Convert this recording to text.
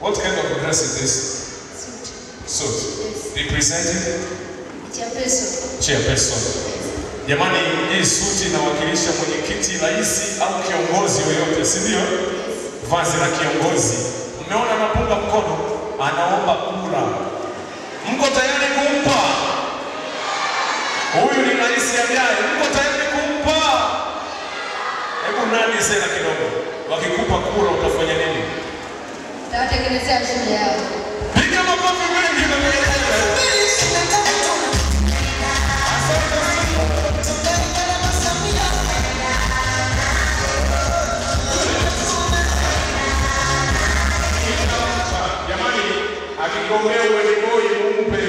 What kind of dress is this? Suit. Representing? Chairperson. Jamani, hii suti inawakilisha mwenyekiti, rais au kiongozi yoyote, si ndio? Vazi la kiongozi. Mmeona anapunga mkono, anaomba kura. Mko tayari kumpa? Huyu ni rais ajaye. Mko tayari kumpa? Hebu nani sema kidogo. Wakikupa kura utafanya nini? Tawatengenezea shule yao. Piga makofi mengi na mengi. Jamani, akigombea uwenyekoi umpe